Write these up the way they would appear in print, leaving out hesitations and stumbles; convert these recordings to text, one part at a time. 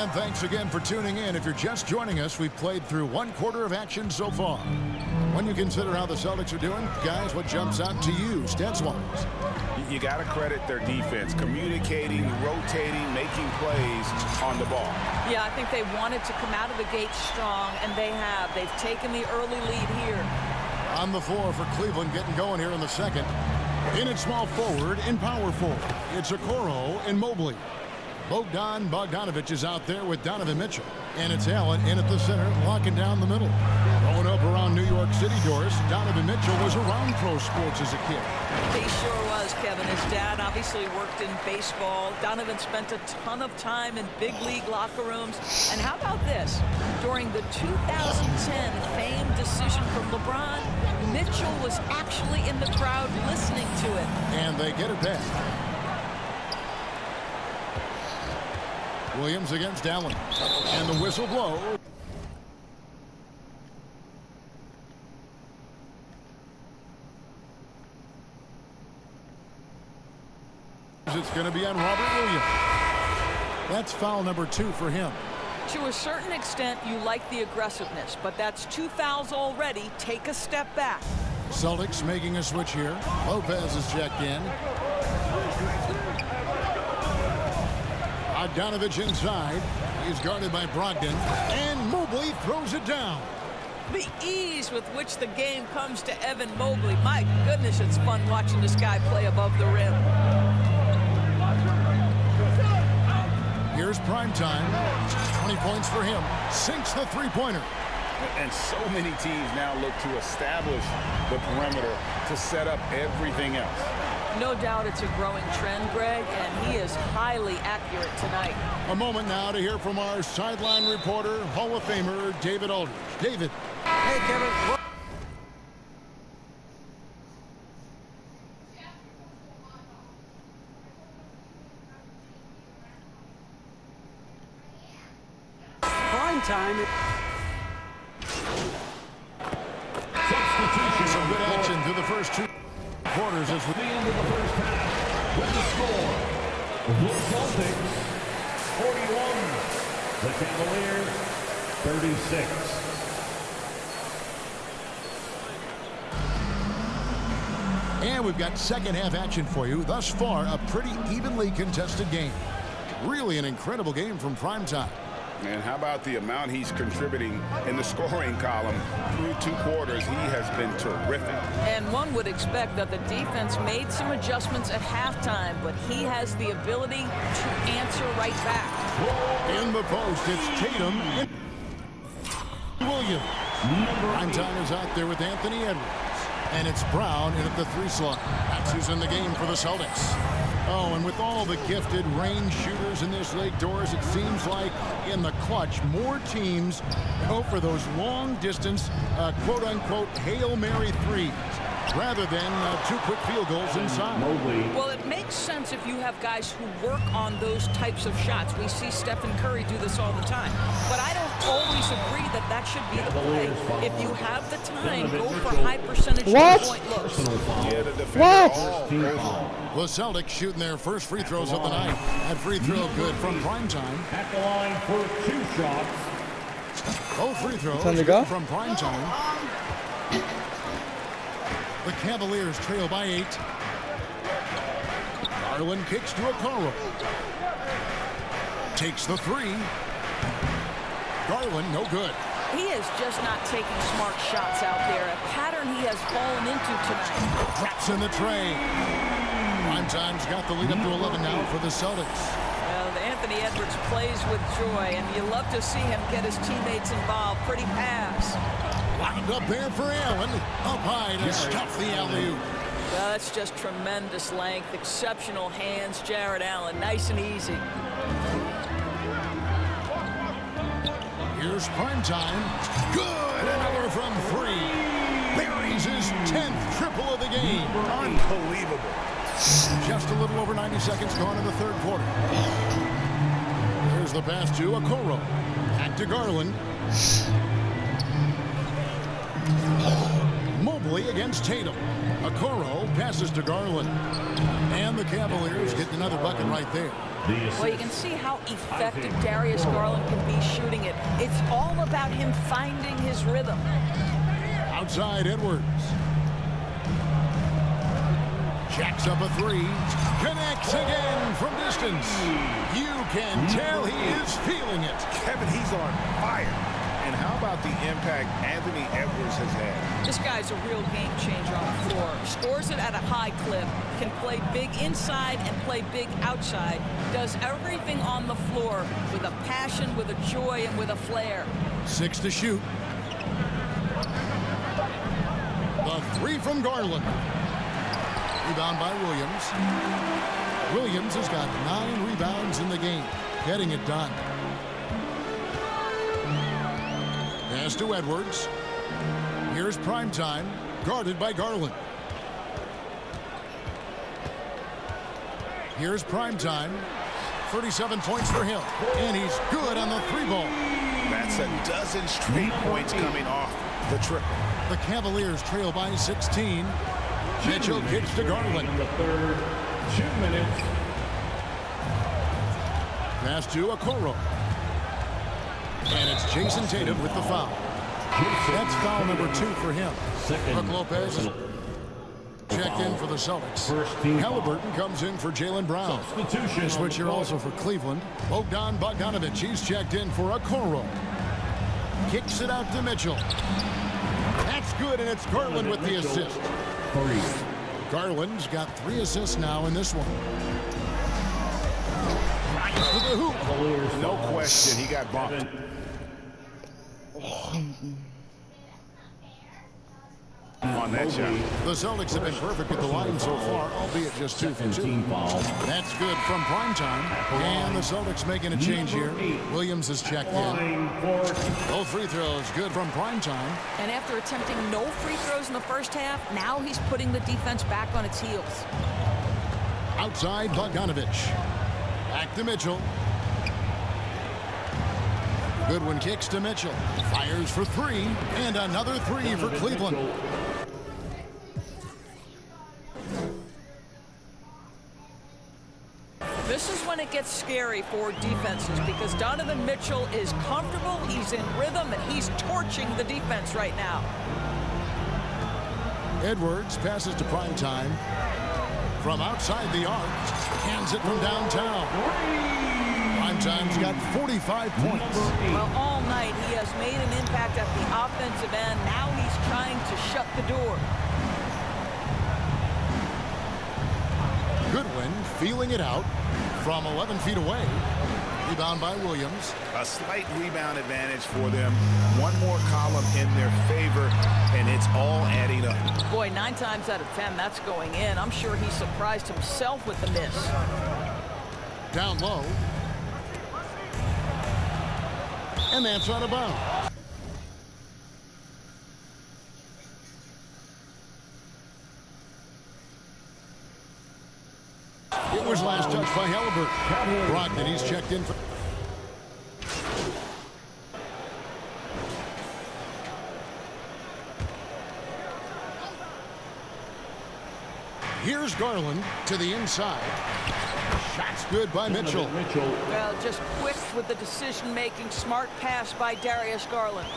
And thanks again for tuning in. If you're just joining us, we've played through one quarter of action so far. When you consider how the Celtics are doing, guys, what jumps out to you, stats-wise? You got to credit their defense, communicating, rotating, making plays on the ball. Yeah, I think they wanted to come out of the gate strong, and they have. They've taken the early lead here. On the floor for Cleveland, getting going here in the second. In at small forward, in power forward, it's Okoro and Mobley. Bogdan Bogdanovic is out there with Donovan Mitchell. And it's Allen in at the center, locking down the middle. Growing up around New York City, Doris, Donovan Mitchell was around pro sports as a kid. He sure was, Kevin. His dad obviously worked in baseball. Donovan spent a ton of time in big league locker rooms. And how about this? During the 2010 famed decision from LeBron, Mitchell was actually in the crowd listening to it. And they get it back. Williams against Allen. And the whistle blow. It's going to be on Robert Williams. That's foul number 2 for him. To a certain extent, you like the aggressiveness, but that's 2 fouls already. Take a step back. Celtics making a switch here. Lopez is checked in. Bogdanovic inside. He's guarded by Brogdon. And Mobley throws it down. The ease with which the game comes to Evan Mobley. My goodness, it's fun watching this guy play above the rim. Here's Primetime. 20 points for him. Sinks the three-pointer. And so many teams now look to establish the perimeter to set up everything else. No doubt it's a growing trend, Greg, and he is highly accurate tonight. A moment now to hear from our sideline reporter, Hall of Famer David Aldridge. David. Hey, Kevin. Prime time. Some good action through the first 2 quarters as the end of the first half with the score. The Celtics 41, the Cavaliers 36. And we've got second half action for you. Thus far, a pretty evenly contested game. Really an incredible game from Primetime. And how about the amount he's contributing in the scoring column through 2 quarters? He has been terrific. And one would expect that the defense made some adjustments at halftime, but he has the ability to answer right back. In the post, it's Tatum and Williams. Primetime is out there with Anthony Edwards. And it's Brown in at the 3 slot. That's who's in the game for the Celtics. Oh, and with all the gifted range shooters in this league, Doris, it seems like in the clutch, more teams go for those long-distance, quote-unquote, Hail Mary threes, rather than 2 quick field goals inside. Well, it makes sense if you have guys who work on those types of shots. We see Stephen Curry do this all the time. But I don't always agree that that should be the play. If you have the time, go for high percentage two-point looks. The Celtics shooting their first free throws of the night. That free throw good from Primetime. At the line for 2 shots. Both free throws from Primetime. The Cavaliers trail by 8. Garland kicks to Okoro. Takes the 3. Garland, no good. He is just not taking smart shots out there. A pattern he has fallen into tonight. Drops in the tray. Primetime's got the lead up to 11 now for the Celtics. Well, Anthony Edwards plays with joy, and you love to see him get his teammates involved. Pretty pass. Lined up there for Allen. Up high to stuff the alley-oop. Well, that's just tremendous length, exceptional hands, Jared Allen. Nice and easy. Here's Primetime. Good. Another from 3. Buries his 10th triple of the game. Unbelievable. Just a little over 90 seconds gone in the 3rd quarter. There's the pass to Okoro. Back to Garland. Mobley against Tatum. Okoro passes to Garland. And the Cavaliers getting another bucket right there. Well, you can see how effective Darius Garland can be shooting it. It's all about him finding his rhythm. Outside Edwards. Jacks up a three. Connects again from distance. You can tell he is feeling it. Kevin, he's on fire. And how about the impact Anthony Edwards has had? This guy's a real game changer on the floor. Scores it at a high clip, can play big inside and play big outside. Does everything on the floor with a passion, with a joy, and with a flair. 6 to shoot. The three from Garland. Rebound by Williams. Williams has got 9 rebounds in the game, getting it done. Pass to Edwards. Here's Primetime, guarded by Garland. Here's Primetime. 37 points for him, and he's good on the three ball. That's a dozen straight points coming off the triple. The Cavaliers trail by 16. Mitchell kicks to Garland. In the third, 2 minutes. Pass to Okoro. And it's Jason Tatum with the foul. That's foul number 2 for him. Brook Lopez is checked in for the Celtics. Halliburton comes in for Jaylen Brown. Substitution. Switch here also for Cleveland. Bogdan Bogdanovic, he's checked in for Okoro. Kicks it out to Mitchell. That's good, and it's Garland with the assist. Garland's got 3 assists now in this one. Right to the hoop. No question, he got bumped. On that shot. The Celtics have been perfect at the line so far, albeit just 2 for 2. That's good from Primetime. And the Celtics making a change here. Williams is checked in. No free throws, good from Primetime. And after attempting no free throws in the first half, now he's putting the defense back on its heels. Outside Bogdanovic. Back to Mitchell. Goodwin kicks to Mitchell. Fires for 3. And another 3 for Cleveland. This is when it gets scary for defenses because Donovan Mitchell is comfortable, he's in rhythm, and he's torching the defense right now. Edwards passes to Primetime. From outside the arc. Hands it from downtown. Primetime's got 45 points. Well, all night he has made an impact at the offensive end. Now he's trying to shut the door. Goodwin feeling it out from 11 feet away. Rebound by Williams. A slight rebound advantage for them. One more column in their favor, and it's all adding up. Boy, 9 times out of 10, that's going in. I'm sure he surprised himself with the miss. Down low. And that's out of bounds. It was last touched by Halliburton. Brogdon, he's checked in for... Here's Garland to the inside. Shots good by Mitchell. Well, just quick with the decision-making, smart pass by Darius Garland.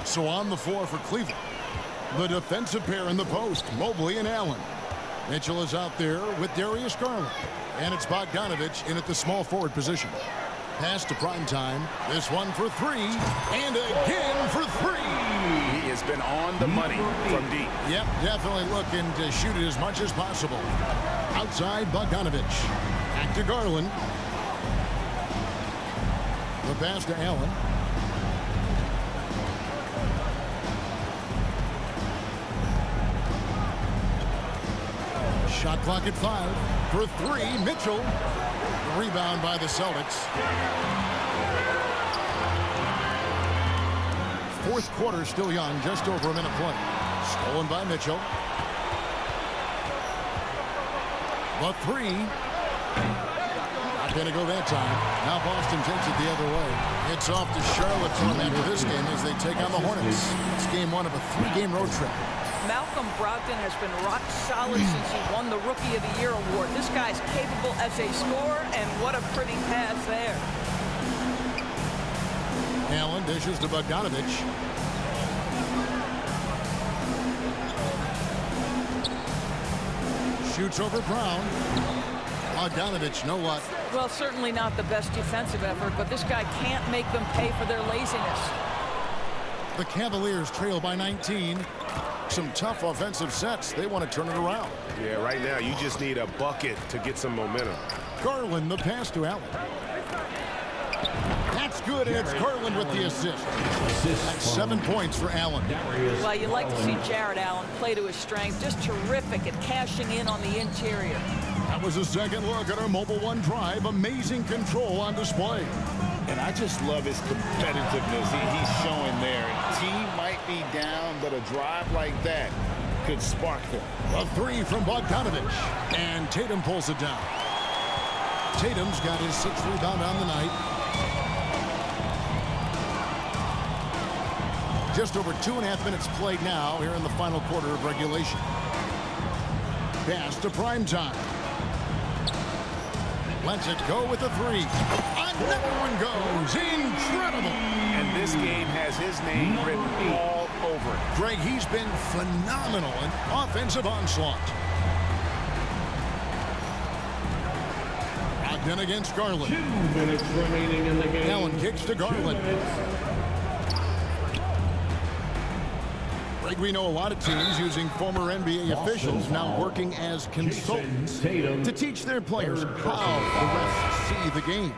So on the floor for Cleveland. The defensive pair in the post, Mobley and Allen. Mitchell is out there with Darius Garland. And it's Bogdanovic in at the small forward position. Pass to Primetime. This one for 3. And again for 3. He has been on the money from deep. Yep, definitely looking to shoot it as much as possible. Outside Bogdanovic. Back to Garland. The pass to Allen. Shot clock at 5. For 3, Mitchell. The rebound by the Celtics. Fourth quarter still young, just over a minute play. Stolen by Mitchell. The 3. Not going to go that time. Now Boston takes it the other way. It's off to Charlotte for them after this game as they take on the Hornets. It's game 1 of a 3-game road trip. Malcolm Brogdon has been rock solid since he won the Rookie of the Year award. This guy's capable as a scorer, and what a pretty pass there. Allen dishes to Bogdanovich. Shoots over Brown. Bogdanovich, know what? Well, certainly not the best defensive effort, but this guy can't make them pay for their laziness. The Cavaliers trail by 19. Some tough offensive sets. They want to turn it around. Yeah, right now you just need a bucket to get some momentum. Garland, the pass to Allen. That's good, and it's Garland with the assist. That's 7 points for Allen. Well, you like to see Jared Allen play to his strength. Just terrific at cashing in on the interior. That was a second look at our Mobile One drive. Amazing control on display. And I just love his competitiveness he's showing there. Team might be down, but a drive like that could spark them. A three from Bogdanovich. And Tatum pulls it down. Tatum's got his 6th rebound on the night. Just over 2.5 minutes played now here in the final quarter of regulation. Pass to Primetime. Lets it go with a three. Another one goes. Incredible. And this game has his name written all over it. Greg, he's been phenomenal in offensive onslaught. Ogden against Garland. 2 minutes remaining in the game. Allen kicks to Garland. Greg, we know a lot of teams using former NBA officials now working as consultants to teach their players how the refs see the game.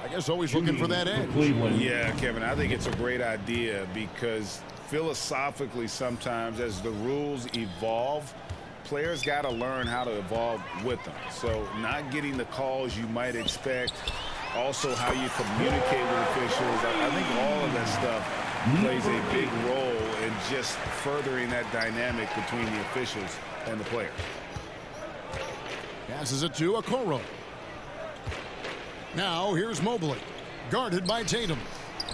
I guess always looking for that edge. Yeah, Kevin, I think it's a great idea because philosophically sometimes as the rules evolve, players got to learn how to evolve with them. So not getting the calls you might expect, also how you communicate with officials. I think all of that stuff plays a big role in just furthering that dynamic between the officials and the players. Passes it to Okoro. Now here's Mobley, guarded by Tatum.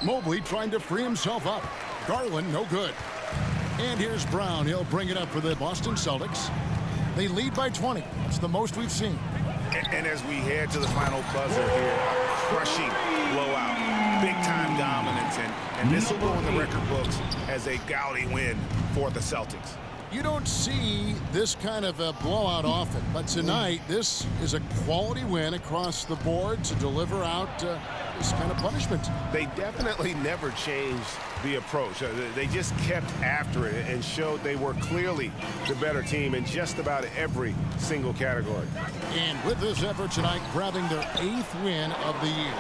Mobley trying to free himself up. Garland, no good. And here's Brown. He'll bring it up for the Boston Celtics. They lead by 20. That's the most we've seen. And as we head to the final buzzer here, a crushing blowout, big-time dominance, and this will go in the record books as a gaudy win for the Celtics. You don't see this kind of a blowout often, but tonight this is a quality win across the board to deliver out this kind of punishment. They definitely never changed the approach. They just kept after it and showed they were clearly the better team in just about every single category. And with this effort tonight, grabbing their 8th win of the year.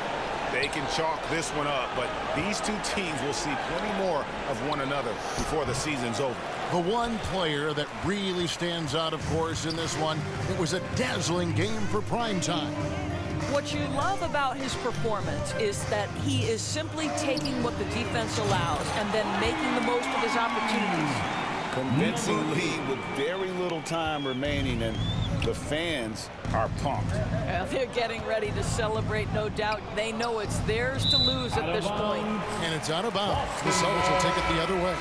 They can chalk this one up, but these two teams will see plenty more of one another before the season's over. The one player that really stands out, of course, in this one, it was a dazzling game for Primetime. What you love about his performance is that he is simply taking what the defense allows and then making the most of his opportunities. Convincing lead with very little time remaining, and the fans are pumped. They're getting ready to celebrate, no doubt. They know it's theirs to lose at this point. And it's out of bounds. The Celtics will take it the other way.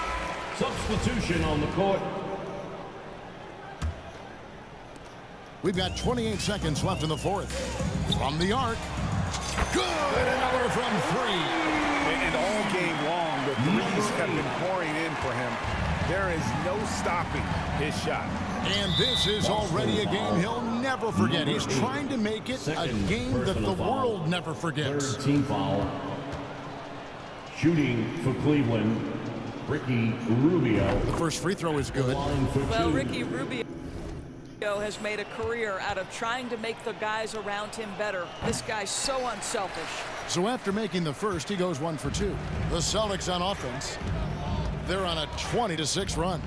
Substitution on the court. We've got 28 seconds left in the fourth. From the arc. Good! Another from three. And all game long, the threes have been pouring in for him. There is no stopping his shot. And this is already a game he'll never forget. He's trying to make it a game that the world never forgets. Third team foul. Shooting for Cleveland, Ricky Rubio. The first free throw is good. Well, Ricky Rubio has made a career out of trying to make the guys around him better. This guy's so unselfish. So after making the first, he goes 1 for 2. The Celtics on offense. They're on a 20-6 run.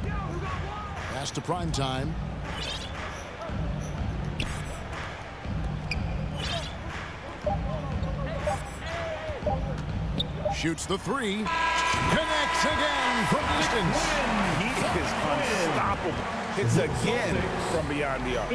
Pass to Primetime. Shoots the three. Connects again from distance. He is unstoppable. Hits again from beyond the arc.